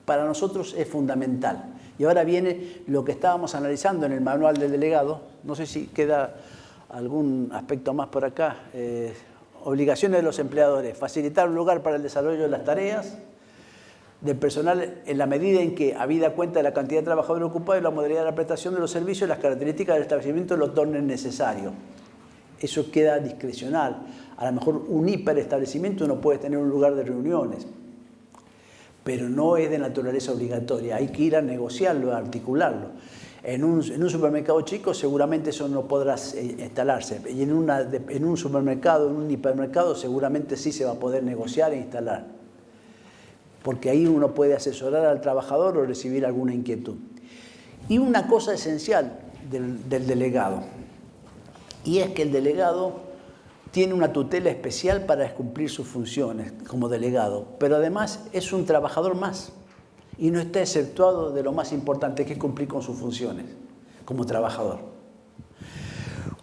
Para nosotros es fundamental. Y ahora viene lo que estábamos analizando en el manual del delegado. No sé si queda algún aspecto más por acá. Obligaciones de los empleadores: facilitar un lugar para el desarrollo de las tareas del personal en la medida en que, habida cuenta de la cantidad de trabajadores ocupados y la modalidad de la prestación de los servicios, las características del establecimiento lo tornen necesario. Eso queda discrecional. A lo mejor un hiperestablecimiento no puede tener un lugar de reuniones, pero no es de naturaleza obligatoria. Hay que ir a negociarlo, a articularlo. En un supermercado chico seguramente eso no podrá instalarse. Y en un supermercado, en un hipermercado, seguramente sí se va a poder negociar e instalar. Porque ahí uno puede asesorar al trabajador o recibir alguna inquietud. Y una cosa esencial del delegado, y es que el delegado tiene una tutela especial para cumplir sus funciones como delegado, pero además es un trabajador más. Y no está exceptuado de lo más importante, que es cumplir con sus funciones como trabajador.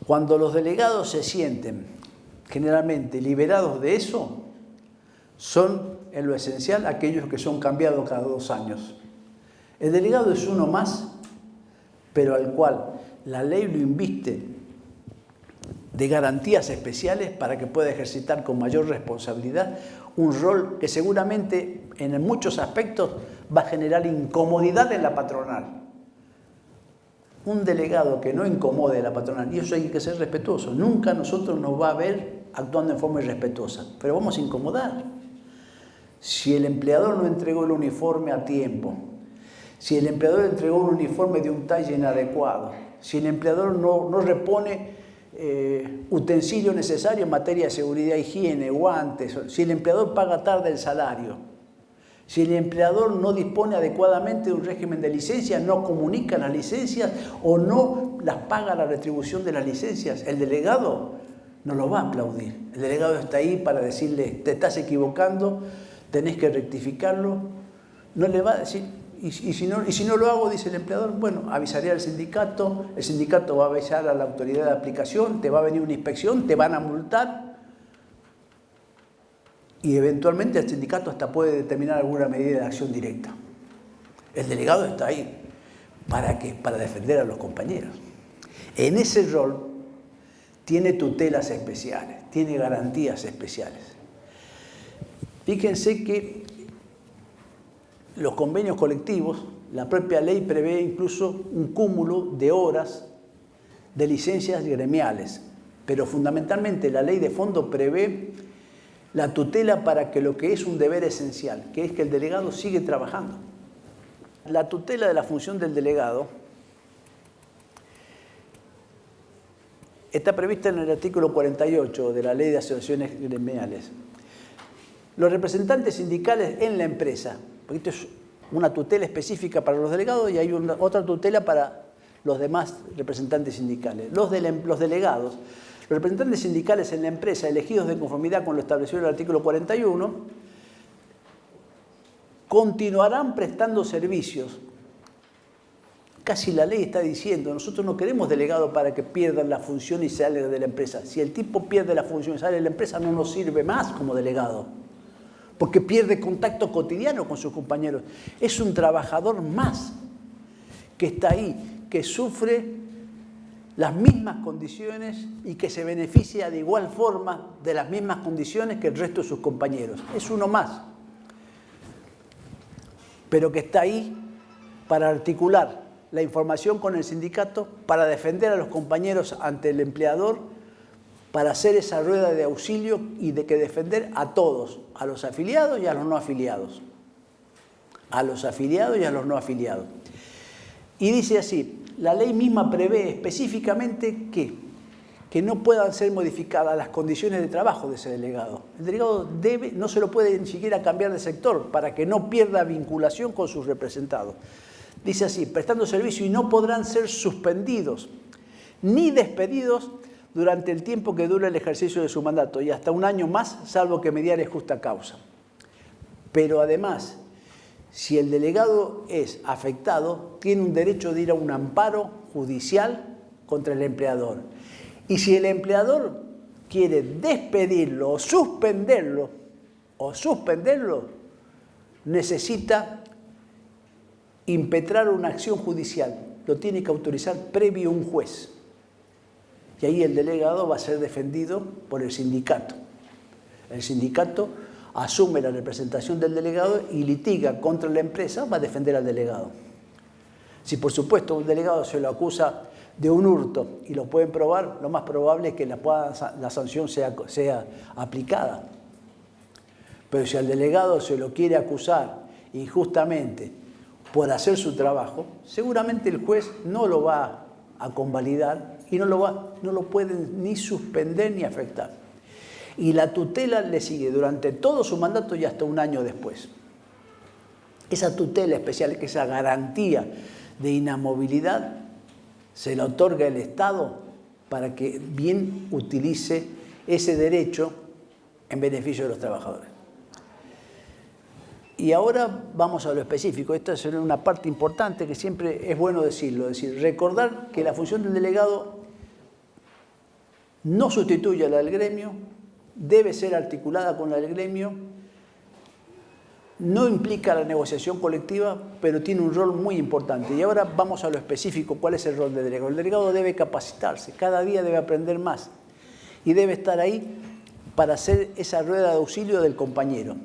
Cuando los delegados se sienten generalmente liberados de eso, son en lo esencial aquellos que son cambiados cada 2 años. El delegado es uno más, pero al cual la ley lo inviste de garantías especiales para que pueda ejercitar con mayor responsabilidad un rol que seguramente en muchos aspectos va a generar incomodidad en la patronal. Un delegado que no incomode a la patronal, y eso hay que ser respetuoso, nunca nosotros nos va a ver actuando en forma irrespetuosa, pero vamos a incomodar. Si el empleador no entregó el uniforme a tiempo, si el empleador entregó un uniforme de un talle inadecuado, si el empleador no repone utensilio necesario en materia de seguridad, higiene, guantes, si el empleador paga tarde el salario, si el empleador no dispone adecuadamente de un régimen de licencias, no comunica las licencias o no las paga la retribución de las licencias, el delegado no lo va a aplaudir. El delegado está ahí para decirle, te estás equivocando, tenés que rectificarlo. No le va a decir, y si no lo hago, dice el empleador, bueno, avisaré al sindicato, el sindicato va a avisar a la autoridad de aplicación, te va a venir una inspección, te van a multar. Y eventualmente el sindicato hasta puede determinar alguna medida de acción directa. El delegado está ahí. ¿Para qué? Para defender a los compañeros. En ese rol tiene tutelas especiales, tiene garantías especiales. Fíjense que los convenios colectivos, la propia ley prevé incluso un cúmulo de horas de licencias gremiales, pero fundamentalmente la ley de fondo prevé la tutela para que lo que es un deber esencial, que es que el delegado sigue trabajando. La tutela de la función del delegado está prevista en el artículo 48 de la Ley de Asociaciones Gremiales. Los representantes sindicales en la empresa, porque esto es una tutela específica para los delegados y hay otra tutela para los demás representantes sindicales. Los delegados, los representantes sindicales en la empresa elegidos de conformidad con lo establecido en el artículo 41 continuarán prestando servicios. Casi la ley está diciendo, nosotros no queremos delegados para que pierdan la función y salgan de la empresa. Si el tipo pierde la función y sale de la empresa, no nos sirve más como delegado, porque pierde contacto cotidiano con sus compañeros. Es un trabajador más que está ahí, que sufre las mismas condiciones y que se beneficia de igual forma de las mismas condiciones que el resto de sus compañeros. Es uno más, pero que está ahí para articular la información con el sindicato, para defender a los compañeros ante el empleador, para hacer esa rueda de auxilio y de que defender a todos, a los afiliados y a los no afiliados. A los afiliados y a los no afiliados. Y dice así, la ley misma prevé específicamente que no puedan ser modificadas las condiciones de trabajo de ese delegado. El delegado no se lo puede ni siquiera cambiar de sector para que no pierda vinculación con sus representados. Dice así, prestando servicio y no podrán ser suspendidos ni despedidos durante el tiempo que dure el ejercicio de su mandato y hasta 1 año más, salvo que mediare justa causa. Pero además, si el delegado es afectado, tiene un derecho de ir a un amparo judicial contra el empleador. Y si el empleador quiere despedirlo o suspenderlo, necesita impetrar una acción judicial. Lo tiene que autorizar previo un juez. Y ahí el delegado va a ser defendido por el sindicato. El sindicato asume la representación del delegado y litiga contra la empresa, va a defender al delegado. Si por supuesto un delegado se lo acusa de un hurto y lo pueden probar, lo más probable es que la sanción sea aplicada. Pero si al delegado se lo quiere acusar injustamente, por hacer su trabajo, seguramente el juez no lo va a convalidar y no lo pueden ni suspender ni afectar. Y la tutela le sigue durante todo su mandato y hasta un año después. Esa tutela especial, que esa garantía de inamovilidad, se la otorga el Estado para que bien utilice ese derecho en beneficio de los trabajadores. Y ahora vamos a lo específico. Esta es una parte importante que siempre es bueno decirlo. Es decir, recordar que la función del delegado no sustituye a la del gremio, debe ser articulada con la del gremio, no implica la negociación colectiva, pero tiene un rol muy importante. Y ahora vamos a lo específico. ¿Cuál es el rol del delegado? El delegado debe capacitarse, cada día debe aprender más y debe estar ahí para hacer esa rueda de auxilio del compañero.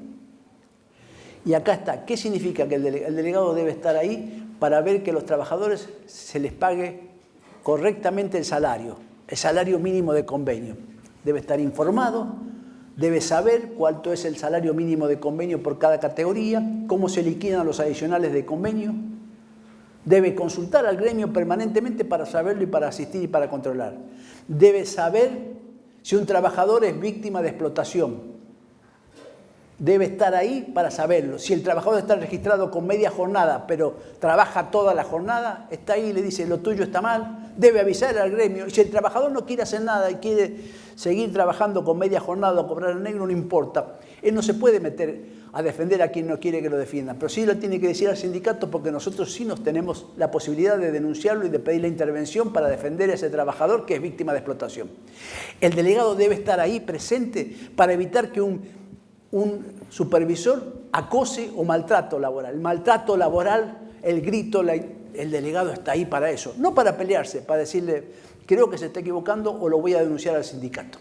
Y acá está. ¿Qué significa que el delegado debe estar ahí? Para ver que a los trabajadores se les pague correctamente el salario mínimo de convenio. Debe estar informado, debe saber cuánto es el salario mínimo de convenio por cada categoría, cómo se liquidan los adicionales de convenio. Debe consultar al gremio permanentemente para saberlo y para asistir y para controlar. Debe saber si un trabajador es víctima de explotación. Debe estar ahí para saberlo. Si el trabajador está registrado con media jornada, pero trabaja toda la jornada, está ahí y le dice, lo tuyo está mal, debe avisar al gremio. Y si el trabajador no quiere hacer nada y quiere seguir trabajando con media jornada o cobrar el negro, no importa. Él no se puede meter a defender a quien no quiere que lo defienda, pero sí lo tiene que decir al sindicato, porque nosotros sí nos tenemos la posibilidad de denunciarlo y de pedir la intervención para defender a ese trabajador que es víctima de explotación. El delegado debe estar ahí presente para evitar que un supervisor acose o maltrato laboral. El maltrato laboral, el grito, el delegado está ahí para eso. No para pelearse, para decirle, creo que se está equivocando o lo voy a denunciar al sindicato.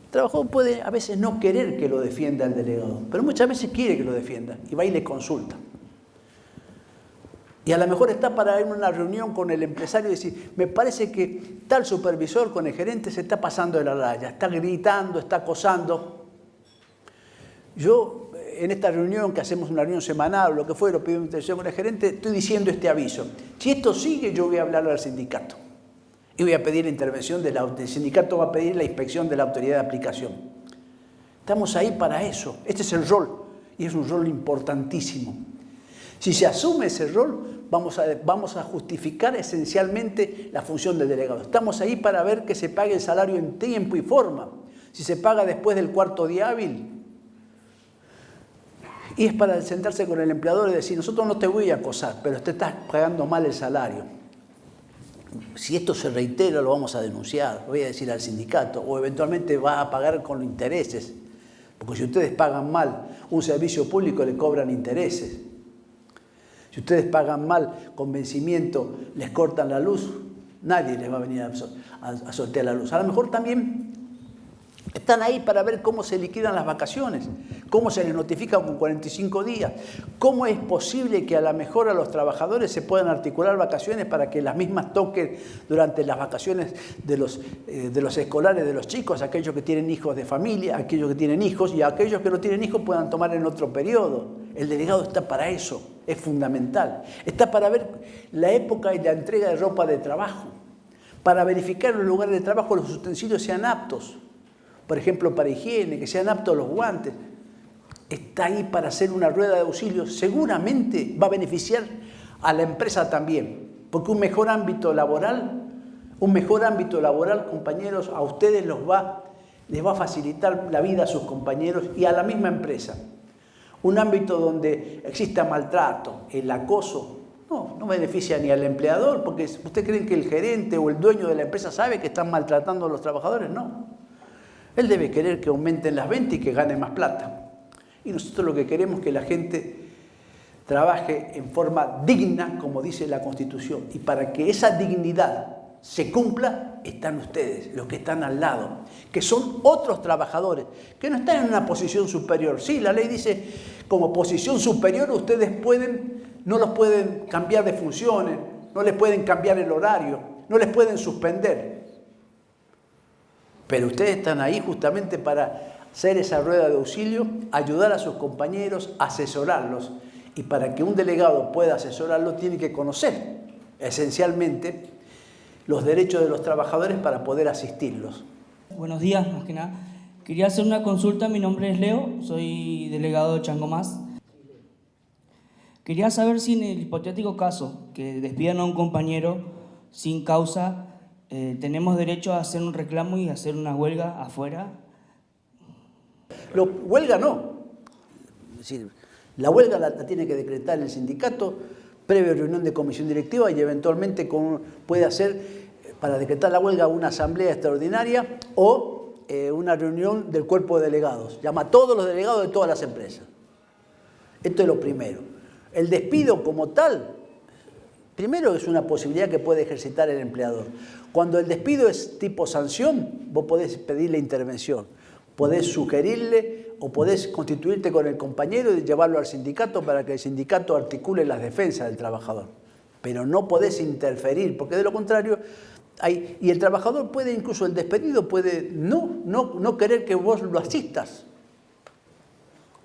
El trabajador puede a veces no querer que lo defienda el delegado, pero muchas veces quiere que lo defienda y va y le consulta. Y a lo mejor está para ir a una reunión con el empresario y decir, me parece que tal supervisor con el gerente se está pasando de la raya, está gritando, está acosando. Yo, en esta reunión, que hacemos una reunión semanal, o lo que fuera, pido intervención con el gerente, estoy diciendo este aviso. Si esto sigue, yo voy a hablar al sindicato. Y voy a pedir la intervención el sindicato va a pedir la inspección de la autoridad de aplicación. Estamos ahí para eso. Este es el rol, y es un rol importantísimo. Si se asume ese rol, vamos a justificar esencialmente la función del delegado. Estamos ahí para ver que se pague el salario en tiempo y forma. Si se paga después del cuarto día hábil, y es para sentarse con el empleador y decir, nosotros no te voy a acosar, pero te estás pagando mal el salario. Si esto se reitera, lo vamos a denunciar, lo voy a decir al sindicato, o eventualmente va a pagar con intereses, porque si ustedes pagan mal un servicio público, le cobran intereses. Si ustedes pagan mal con vencimiento, les cortan la luz, nadie les va a venir a sortear la luz. A lo mejor también están ahí para ver cómo se liquidan las vacaciones, cómo se les notifica con 45 días, cómo es posible que a lo mejor a los trabajadores se puedan articular vacaciones para que las mismas toquen durante las vacaciones de los escolares, de los chicos, aquellos que tienen hijos de familia, aquellos que tienen hijos, y aquellos que no tienen hijos puedan tomar en otro periodo. El delegado está para eso, es fundamental. Está para ver la época y la entrega de ropa de trabajo, para verificar en los lugares de trabajo los utensilios sean aptos. Por ejemplo, para higiene, que sean aptos los guantes. Está ahí para hacer una rueda de auxilio. Seguramente va a beneficiar a la empresa también, porque un mejor ámbito laboral, compañeros, a ustedes les va a facilitar la vida a sus compañeros y a la misma empresa. Un ámbito donde exista maltrato, el acoso, no beneficia ni al empleador, porque ¿ustedes creen que el gerente o el dueño de la empresa sabe que están maltratando a los trabajadores? No. Él debe querer que aumenten las ventas y que gane más plata. Y nosotros lo que queremos es que la gente trabaje en forma digna, como dice la Constitución. Y para que esa dignidad se cumpla, están ustedes, los que están al lado, que son otros trabajadores, que no están en una posición superior. Sí, la ley dice, como posición superior ustedes no los pueden cambiar de funciones, no les pueden cambiar el horario, no les pueden suspender. Pero ustedes están ahí justamente para hacer esa rueda de auxilio, ayudar a sus compañeros, asesorarlos Y para que un delegado pueda asesorarlo, tiene que conocer esencialmente los derechos de los trabajadores para poder asistirlos. Buenos días, más que nada. Quería hacer una consulta, mi nombre es Leo, soy delegado de Changomás. Quería saber si en el hipotético caso que despidan a un compañero sin causa, tenemos derecho a hacer un reclamo y hacer una huelga afuera. Huelga no. Es decir, la huelga la tiene que decretar el sindicato previa reunión de comisión directiva y eventualmente puede hacer para decretar la huelga una asamblea extraordinaria o una reunión del cuerpo de delegados. Llama a todos los delegados de todas las empresas. Esto es lo primero. El despido como tal, primero es una posibilidad que puede ejercitar el empleador. Cuando el despido es tipo sanción, vos podés pedirle intervención, podés sugerirle o podés constituirte con el compañero y llevarlo al sindicato para que el sindicato articule las defensas del trabajador. Pero no podés interferir, porque de lo contrario, y el trabajador puede, incluso el despedido, puede no querer que vos lo asistas.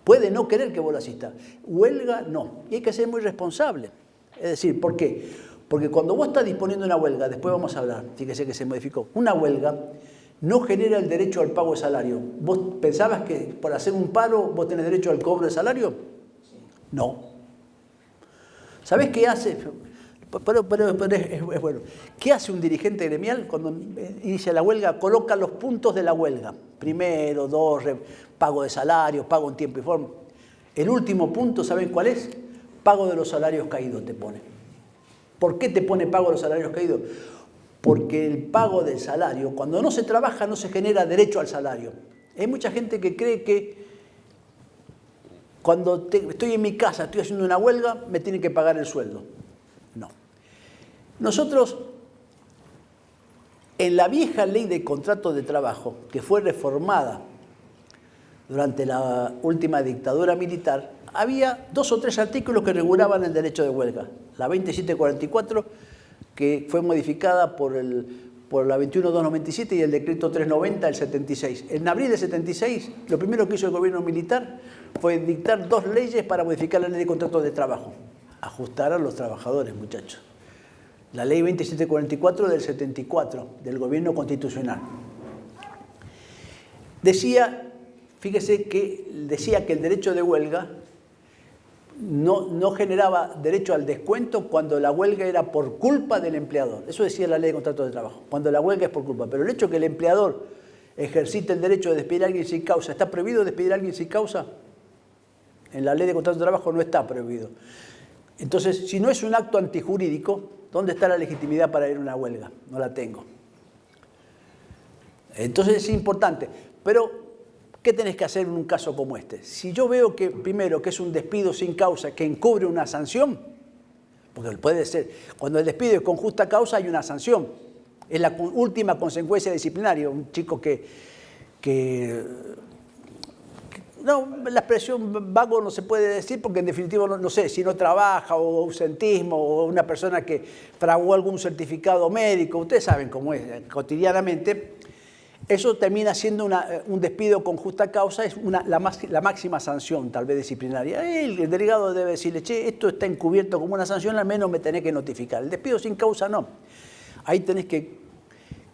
Puede no querer que vos lo asistas. Huelga, no. Y hay que ser muy responsable. Es decir, ¿por qué? Porque cuando vos estás disponiendo una huelga, después vamos a hablar, fíjese que se modificó, una huelga no genera el derecho al pago de salario. ¿Vos pensabas que por hacer un paro vos tenés derecho al cobro de salario? No. ¿Sabés qué hace? Pero es bueno. ¿Qué hace un dirigente gremial cuando inicia la huelga? Coloca los puntos de la huelga. Primero, dos, pago de salario, pago en tiempo y forma. El último punto, ¿saben cuál es? Pago de los salarios caídos te pone. ¿Por qué te pone pago de los salarios caídos? Porque el pago del salario, cuando no se trabaja, no se genera derecho al salario. Hay mucha gente que cree que cuando estoy en mi casa, estoy haciendo una huelga, me tienen que pagar el sueldo. No. Nosotros, en la vieja ley de contratos de trabajo, que fue reformada durante la última dictadura militar, había 2 o 3 artículos que regulaban el derecho de huelga. La 2744, que fue modificada por la 21297 y el decreto 390 del 76. En abril del 76, lo primero que hizo el gobierno militar fue dictar 2 leyes para modificar la ley de contratos de trabajo. Ajustar a los trabajadores, muchachos. La ley 2744 del 74, del gobierno constitucional. Fíjese que decía que el derecho de huelga no generaba derecho al descuento cuando la huelga era por culpa del empleador. Eso decía la ley de contratos de trabajo, cuando la huelga es por culpa. Pero el hecho de que el empleador ejercite el derecho de despedir a alguien sin causa, ¿está prohibido despedir a alguien sin causa? En la ley de contratos de trabajo no está prohibido. Entonces, si no es un acto antijurídico, ¿dónde está la legitimidad para ir a una huelga? No la tengo. Entonces es importante. Pero, ¿qué tenés que hacer en un caso como este? Si yo veo que, primero, que es un despido sin causa, que encubre una sanción, porque puede ser, cuando el despido es con justa causa hay una sanción. Es la última consecuencia disciplinaria. Un chico no, la expresión vago no se puede decir porque en definitiva no sé, si no trabaja o ausentismo o una persona que fraguó algún certificado médico, ustedes saben cómo es cotidianamente, eso termina siendo un despido con justa causa, es la máxima sanción tal vez disciplinaria. El delegado debe decirle, che, esto está encubierto como una sanción, al menos me tenés que notificar. El despido sin causa no. Ahí tenés que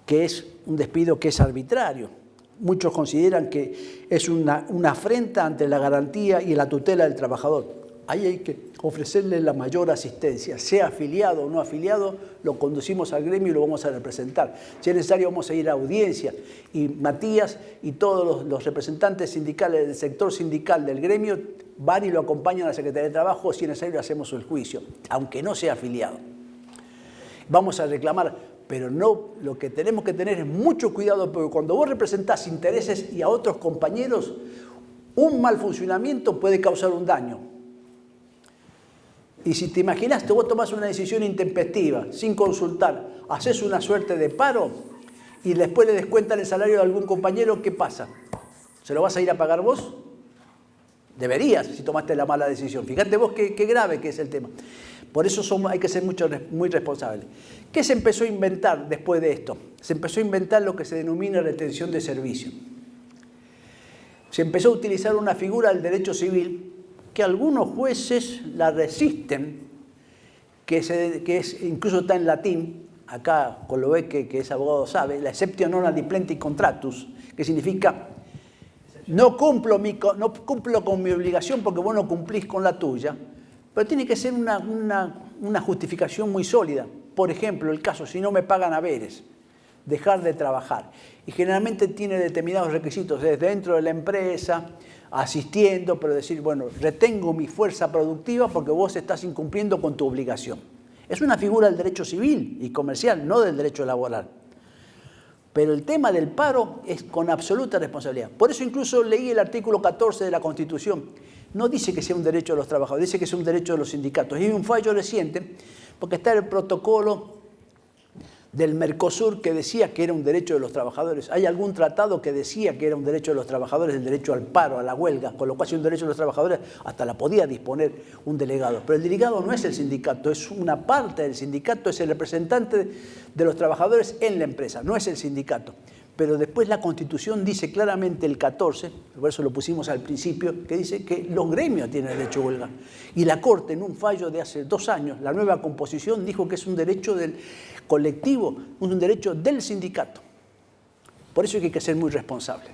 es un despido que es arbitrario. Muchos consideran que es una afrenta ante la garantía y la tutela del trabajador. Ahí hay que ofrecerle la mayor asistencia, sea afiliado o no afiliado, lo conducimos al gremio y lo vamos a representar. Si es necesario vamos a ir a audiencia y Matías y todos los representantes sindicales del sector sindical del gremio van y lo acompañan a la Secretaría de Trabajo, si es necesario hacemos el juicio, aunque no sea afiliado. Vamos a reclamar. Pero no, lo que tenemos que tener es mucho cuidado, porque cuando vos representás intereses y a otros compañeros, un mal funcionamiento puede causar un daño. Y si te imaginas, vos tomás una decisión intempestiva, sin consultar, haces una suerte de paro y después le descuentan el salario de algún compañero, ¿qué pasa? ¿Se lo vas a ir a pagar vos? Deberías, si tomaste la mala decisión. Fíjate vos qué grave que es el tema. Por eso hay que ser muy responsables. ¿Qué se empezó a inventar después de esto? Se empezó a inventar lo que se denomina retención de servicio. Se empezó a utilizar una figura del derecho civil que algunos jueces la resisten, incluso está en latín, acá Colobeque, que es abogado, sabe, la exceptio non adiplenti contractus, que significa no cumplo con mi obligación porque vos no cumplís con la tuya, pero tiene que ser una justificación muy sólida. Por ejemplo, el caso, si no me pagan haberes, dejar de trabajar. Y generalmente tiene determinados requisitos desde dentro de la empresa, asistiendo, pero decir, bueno, retengo mi fuerza productiva porque vos estás incumpliendo con tu obligación. Es una figura del derecho civil y comercial, no del derecho laboral. Pero el tema del paro es con absoluta responsabilidad. Por eso incluso leí el artículo 14 de la Constitución. No dice que sea un derecho de los trabajadores, dice que es un derecho de los sindicatos. Y hay un fallo reciente, porque está el protocolo del Mercosur que decía que era un derecho de los trabajadores. Hay algún tratado que decía que era un derecho de los trabajadores, el derecho al paro, a la huelga, con lo cual si un derecho de los trabajadores hasta la podía disponer un delegado. Pero el delegado no es el sindicato, es una parte del sindicato, es el representante de los trabajadores en la empresa, no es el sindicato. Pero después la Constitución dice claramente el 14, por eso lo pusimos al principio, que dice que los gremios tienen derecho a huelga. Y la Corte, en un fallo de hace 2 años, la nueva composición dijo que es un derecho del colectivo, un derecho del sindicato. Por eso hay que ser muy responsable.